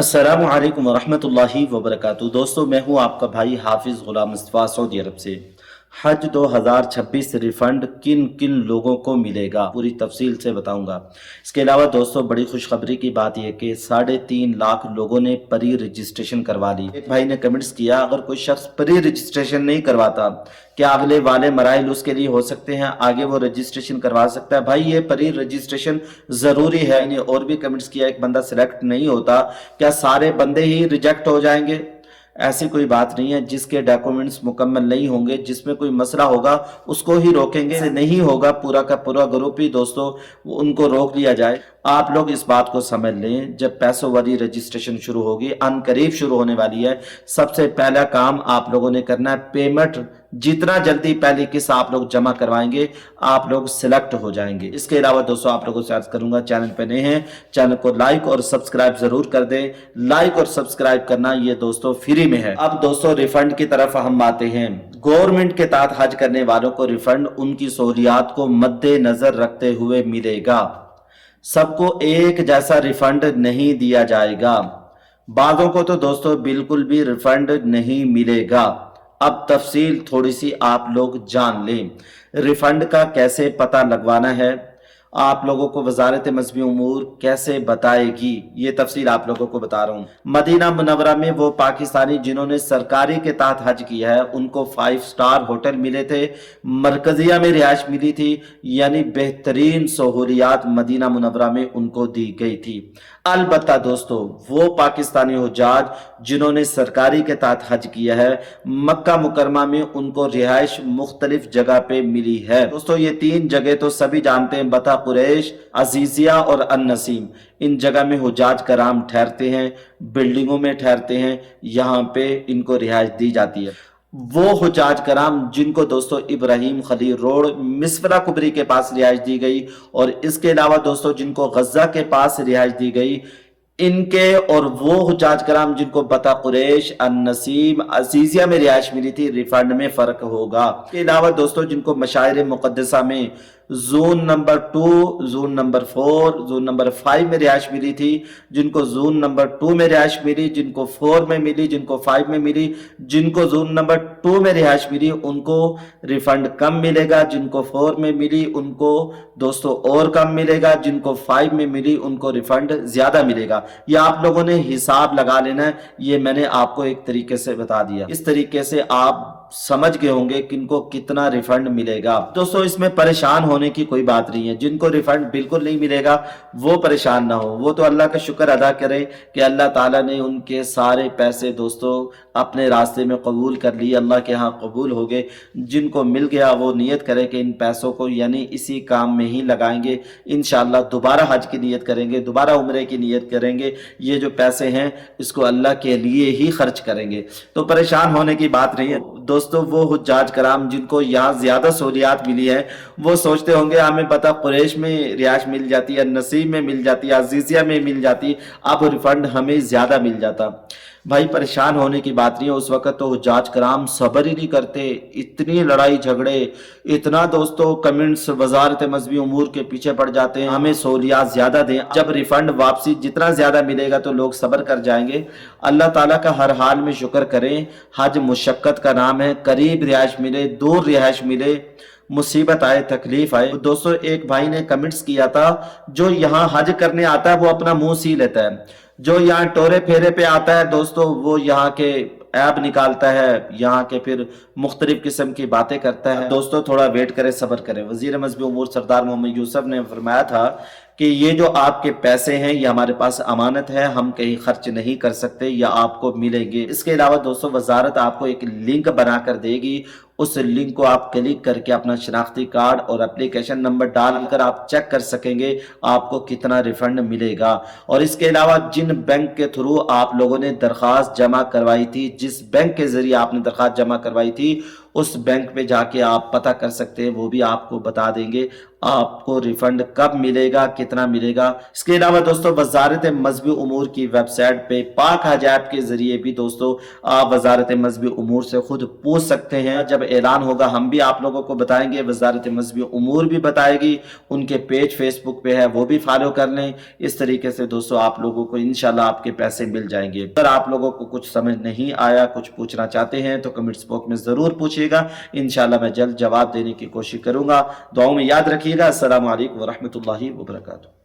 अस्सलामु अलैकुम वरहमतुल्लाहि वबरकातुहू। दोस्तों, मैं हूं आपका भाई हाफिज़ गुलाम मुस्तफ़ा सऊदी अरब से। हज 2026 रिफ़ंड किन किन लोगों को मिलेगा पूरी तफसील से बताऊंगा। इसके अलावा दोस्तों, बड़ी खुशखबरी की बात यह कि 3.5 लाख लोगों ने प्री रजिस्ट्रेशन करवा ली। एक भाई ने कमेंट्स किया, अगर कोई शख्स प्री रजिस्ट्रेशन नहीं करवाता क्या अगले वाले मराइल उसके लिए हो सकते हैं, आगे वो रजिस्ट्रेशन करवा सकता है? भाई, ये प्री रजिस्ट्रेशन ज़रूरी है। इन्हें और भी कमेंट्स किया, एक बंदा सिलेक्ट नहीं होता क्या सारे बंदे ही रिजेक्ट हो जाएंगे? ऐसी कोई बात नहीं है। जिसके डॉक्यूमेंट्स मुकम्मल नहीं होंगे, जिसमें कोई मसला होगा, उसको ही रोकेंगे। ऐसे नहीं होगा पूरा का पूरा ग्रुप ही दोस्तों उनको रोक लिया जाए। आप लोग इस बात को समझ लें, जब पैसों वाली रजिस्ट्रेशन शुरू होगी, अनकरीब शुरू होने वाली है, सबसे पहला काम आप लोगों ने करना है पेमेंट। जितना जल्दी पहली किस्त आप लोग जमा करवाएंगे, आप लोग सिलेक्ट हो जाएंगे। इसके अलावा दोस्तों, आप लोगों से अर्ज करूंगा, चैनल पे नए हैं, चैनल को लाइक और सब्सक्राइब जरूर कर दें। लाइक और सब्सक्राइब करना ये दोस्तों फ्री में है। अब दोस्तों, रिफंड की तरफ हम आते हैं। गवर्नमेंट के तहत हज करने वालों को रिफंड उनकी सहूलियात को मद्देनजर रखते हुए मिलेगा। सबको एक जैसा रिफंड नहीं दिया जाएगा। बादों को तो दोस्तों बिल्कुल भी रिफंड नहीं मिलेगा। अब तफसील थोड़ी सी आप लोग जान लें। रिफंड का कैसे पता लगवाना है, आप लोगों को वजारत मजहबी उमूर कैसे बताएगी, ये तफसील आप लोगों को बता रहा हूँ। मदीना मुनव्वरा में वो पाकिस्तानी जिन्होंने सरकारी के तहत हज किया है, उनको 5 स्टार होटल मिले थे, मरकजिया में रिहाइश मिली थी, यानी बेहतरीन सहूलियात मदीना मुनव्वरा में उनको दी गई थी। अलबत्ता दोस्तों, वो पाकिस्तानी हुज्जाज जिन्होंने सरकारी के तहत हज किया है, मक्का मुकरमा में उनको रिहाइश मुख्तलिफ जगह पे मिली है। दोस्तों, ये 3 जगह तो सभी जानते हैं, बता कुरैश, अजीजिया और अन-नसीम। इन जगह में हुज्जाज कराम ठहरते हैं, बिल्डिंगों में ठहरते हैं, यहाँ पे इनको रिहाइश दी जाती है। वो हुज्जाज कराम जिनको दोस्तों इब्राहिम खलील रोड मिसफरा कुबरी के पास रिहाइश दी गई, और इसके अलावा दोस्तों जिनको गजा के पास रिहाइश दी गई, इनके और वो हुज्जाज कराम जिनको बता कुरैश, अन-नसीम, अजीजिया में रिहाइश मिली थी, रिफंड में फर्क होगा। इसके अलावा दोस्तों जिनको मशाइर मुकद्दसा में zone number 2, zone number 4, zone number 5 में रिहाइश मिली थी, जिनको जोन नंबर 2 में रिहाइश मिली, जिनको 4 में मिली, जिनको 5 में मिली, जिनको जोन नंबर 2 में रिहाइश मिली, उनको रिफंड कम मिलेगा। जिनको 4 में मिली उनको दोस्तों और कम मिलेगा। जिनको 5 में मिली उनको रिफंड ज्यादा मिलेगा। ये आप लोगों ने हिसाब लगा लेना है। ये मैंने आपको एक तरीके से बता दिया। इस तरीके से आप समझ गए होंगे किनको कितना रिफंड मिलेगा। दोस्तों, इसमें परेशान होने की कोई बात नहीं है। जिनको रिफंड बिल्कुल नहीं मिलेगा वो परेशान ना हो, वो तो अल्लाह का शुक्र अदा करें कि अल्लाह ताला ने उनके सारे पैसे दोस्तों अपने रास्ते में कबूल कर लिए, अल्लाह के यहाँ कबूल हो गए। जिनको मिल गया वो नियत करे कि इन पैसों को यानी इसी काम में ही लगाएंगे, इंशाअल्लाह दोबारा हज की नियत करेंगे, दोबारा उम्रे की नियत करेंगे। ये जो पैसे हैं इसको अल्लाह के लिए ही खर्च करेंगे, तो परेशान होने की बात नहीं है। दोस्तों, वो हुज्जाज कराम जिनको यहाँ ज्यादा सहूलियात मिली है, वो सोचते होंगे हमें पता कुरैश में रिहाइश मिल जाती है, नसीब में मिल जाती है, अजीजिया में मिल जाती, अब रिफंड हमें ज्यादा मिल जाता। भाई, परेशान होने की बात नहीं है। उस वक्त तो हुज्जाज कराम सब्र ही नहीं करते, इतनी लड़ाई झगड़े, इतना दोस्तों कमेंट्स वजारत मजहबी उमूर के पीछे पड़ जाते हैं, हमें सहूलियात ज्यादा दें। जब रिफंड वापसी जितना ज्यादा मिलेगा तो लोग सब्र कर जाएंगे। अल्लाह ताला का हर हाल में शुक्र करें। हज मुशक्कत का नाम है, करीब रिहाइश मिले, दूर रिहाइश मिले, मुसीबत आए, तकलीफ आए। दोस्तों, एक भाई ने कमेंट्स किया था, जो यहाँ हज करने आता है वो अपना मुंह सी लेता है, जो यहाँ टोरे फेरे पे आता है दोस्तों वो यहाँ के ऐब निकालता है, यहाँ के फिर मुख्तलिफ किस्म की बातें करता है। दोस्तों, थोड़ा वेट करें, सब्र करें। वजीर मजहबी उमूर सरदार मोहम्मद यूसुफ ने फरमाया था कि ये जो आपके पैसे हैं ये हमारे पास अमानत है, हम कहीं खर्च नहीं कर सकते, या आपको मिलेंगे। इसके अलावा दोस्तों, वजारत आपको एक लिंक बनाकर देगी, उस लिंक को आप क्लिक करके अपना शनाख्ती कार्ड और एप्लीकेशन नंबर डालकर आप चेक कर सकेंगे आपको कितना रिफंड मिलेगा। और इसके अलावा जिन बैंक के थ्रू आप लोगों ने दरख्वास्त जमा करवाई थी, जिस बैंक के जरिए आपने दरख्वास्त जमा करवाई थी, उस बैंक पे जाके आप पता कर सकते हैं, वो भी आपको बता देंगे आपको रिफंड कब मिलेगा, कितना मिलेगा। इसके अलावा दोस्तों वजारत मजहबी उमूर की वेबसाइट पे पाक हज ऐप के जरिए भी दोस्तों आप वजारत मजहबी उमूर से खुद पूछ सकते हैं। जब ऐलान होगा हम भी आप लोगों को बताएंगे, वजारत मजहबी उमूर भी बताएगी, उनके पेज फेसबुक पे है वो भी फॉलो कर लें। इस तरीके से दोस्तों आप लोगों को इंशाल्लाह आपके पैसे मिल जाएंगे। अगर आप लोगों को कुछ समझ नहीं आया, कुछ पूछना चाहते हैं तो कमेंट्स बॉक्स में जरूर पूछिएगा, इंशाल्लाह मैं जल्द जवाब देने की कोशिश करूंगा। दुआओं में याद रखिएगा। अस्सलाम वालेकुम व रहमतुल्लाहि व बरकातुहू।